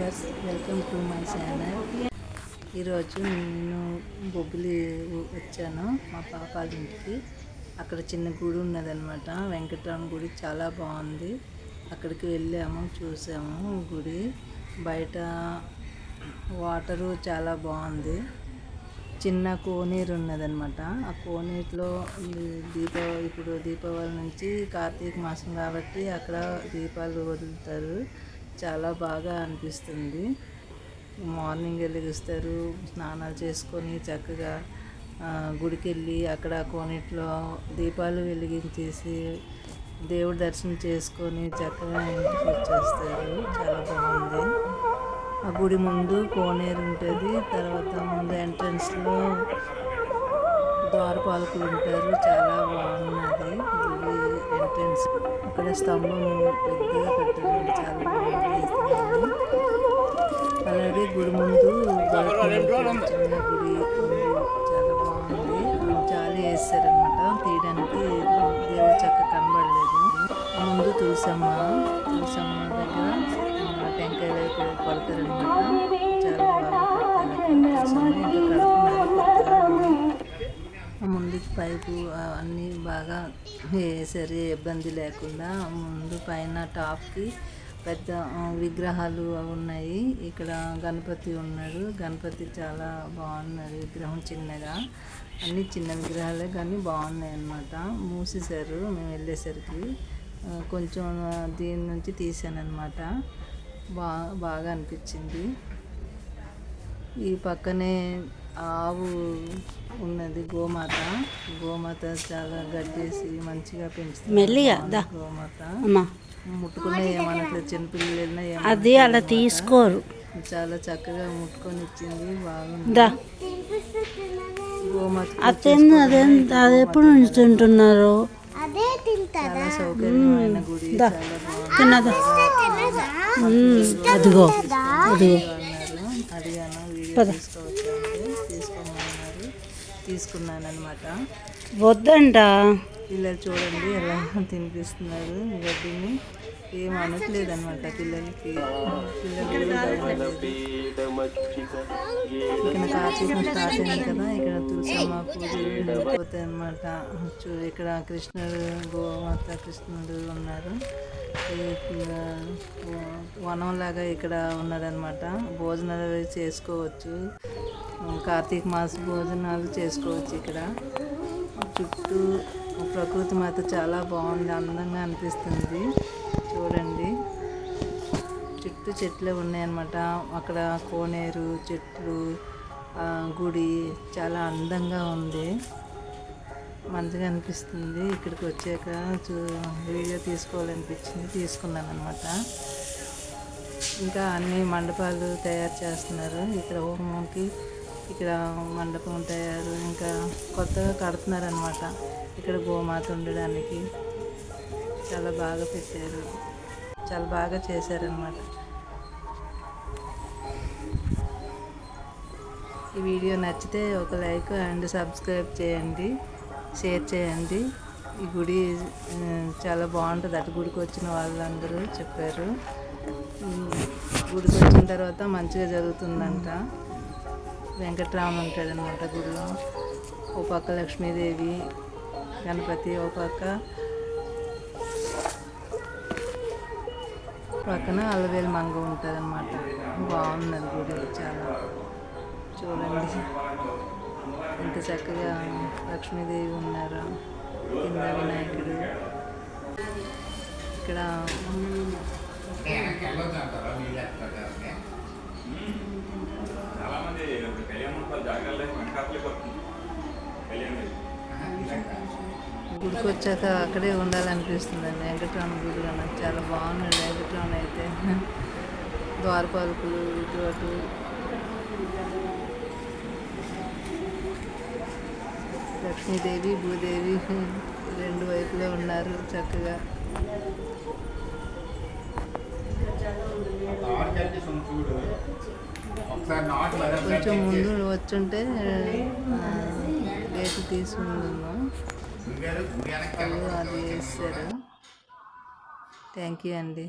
Viewers, welcome to my channel. ఈరోజు నేను బొబ్బిలి వచ్చాను మా పాప వాళ్ళ ఇంటికి. అక్కడ చిన్న గుడి ఉన్నదన్నమాట, వెంకటరామ గుడి. చాలా బాగుంది. అక్కడికి వెళ్ళాము, చూసాము గుడి. బయట వాటరు చాలా బాగుంది. చిన్న కోనేరు ఉన్నదన్నమాట. ఆ కోనేరులో ఇప్పుడు దీపావళి నుంచి కార్తీక మాసం కాబట్టి అక్కడ దీపాలు వదులుతారు. చాలా బాగా అనిపిస్తుంది. మార్నింగ్ వెలిగిస్తారు, స్నానాలు చేసుకొని చక్కగా గుడికి వెళ్ళి అక్కడ కోనేటిలో దీపాలు వెలిగించేసి దేవుడి దర్శనం చేసుకొని చక్కగా ఇంటికి వచ్చేస్తారు. చాలా బాగుంది. ఆ గుడి ముందు కోనేరు ఉంటుంది. తర్వాత ముందు ఎంట్రన్స్లో ద్వారపాలకులు ఉంటారు. చాలా బాగున్నది గుడి ఎంట్రన్స్. అక్కడ స్తంభం పెద్దగా కట్టారు, చాలా బాగుంది. అలాగే గుడి ముందు చిన్న గుడి చాలా బాగుంది. జాలి వేస్తారనమాట, తీయడానికి దేవుడు చక్కగా కనబడలేదు. ముందు తులసమ్మ దగ్గర టెంకాయలు కొడతారనమాట. చాలా బాగా కట్టారు. ఇంకా కడుతున్నారు. ముందు పైపు అన్నీ బాగా వేసారు, ఇబ్బంది లేకుండా. ముందు పైన టాప్కి పెద్ద విగ్రహాలు ఉన్నాయి. ఇక్కడ గణపతి ఉన్నాడు. గణపతి చాలా బాగున్నాడు విగ్రహం, చిన్నగా. అన్నీ చిన్న విగ్రహాలే కానీ బాగున్నాయి అన్నమాట. మూసేశారు మేము వెళ్ళేసరికి. కొంచెం దీని నుంచి తీసాను అనమాట. బాగా అనిపించింది. ఈ పక్కనే ఆవు ఉన్నది, గోమాత చాలా గడ్డేసి మంచిగా పెంచుతుంది. గోమాత ముట్టుకునే ఏమనట్లేదు, చిన్నపిల్లలు వెళ్ళినా అది అలా తీసుకోరు. చాలా చక్కగా ముట్టుకొని ఇచ్చింది, బాగుంది. గోమాత అది ఎప్పుడు నుంచి తింటున్నారు. చాలా సౌకర్యమైన గుడి, అదిగో అడిగాను వీడియో తీసుకోవచ్చు అంటే తీసుకోమన్నారు, తీసుకున్నాను అనమాట. వద్దంట పిల్లలు చూడండి ఎలా తినిపిస్తున్నారు గడ్డిని. ఏం అనట్లేదు అనమాట పిల్లలకి. ఇక్కడ కార్తీకం స్టార్ట్ అయింది కదా, ఇక్కడ తులసమ్మ పూజలు వెళ్ళిపోతాయి అనమాట. ఇక్కడ కృష్ణుడు, గోమాత కృష్ణుడు ఉన్నారు. వనంలాగా ఇక్కడ ఉన్నదన్నమాట. భోజనాలు చేసుకోవచ్చు, కార్తీక మాస భోజనాలు చేసుకోవచ్చు. ఇక్కడ చుట్టూ ప్రకృతి మాత చాలా బాగుంది, అందంగా అనిపిస్తుంది. చూడండి, చుట్టూ చెట్లు ఉన్నాయన్నమాట. అక్కడ కోనేరు, చెట్లు, గుడి చాలా అందంగా ఉంది, మంచిగా అనిపిస్తుంది. ఇక్కడికి వచ్చాక వీడియో తీసుకోవాలనిపించింది, తీసుకున్నాను అనమాట. ఇంకా అన్ని మండపాలు తయారు చేస్తున్నారు ఇక్కడ హోమంకి. ఇక్కడ మండపం తయారు, ఇంకా కొత్తగా కడుతున్నారనమాట. ఇక్కడ గోమాత ఉండడానికి చాలా బాగా పెట్టారు, చాలా బాగా చేశారనమాట. ఈ వీడియో నచ్చితే ఒక లైక్ అండ్ సబ్స్క్రైబ్ చేయండి, షేర్ చేయండి. ఈ గుడి చాలా బాగుంటుంది. అటు గుడికి వచ్చిన వాళ్ళందరూ చెప్పారు. గుడికి వచ్చిన తర్వాత మంచిగా జరుగుతుందంట. వెంకటరామ ఉంటాడనమాట గుడిలో. ఓ పక్క లక్ష్మీదేవి, గణపతి, ఓ పక్కన అలవేలు మంగ ఉంటుందన్నమాట. బాగున్నది గుడి చాలా. చూడండి ఎంత చక్కగా లక్ష్మీదేవి ఉన్నారు, కింద వినాయకుడు. ఇక్కడ గుడికి వచ్చాక అక్కడే ఉండాలనిపిస్తుందండి. వెంకటరామ గుడి నాకు చాలా బాగున్నాడు. వెంకటరామ అయితే ద్వారపాలకులు ఇటు అటు. లక్ష్మీదేవి, భూదేవి రెండు వైపులో ఉన్నారు చక్కగా. కొంచెం ముందు వచ్చుంటే గేటు తీసుకున్నాము, అది వేస్తారు. థ్యాంక్ యూ అండి.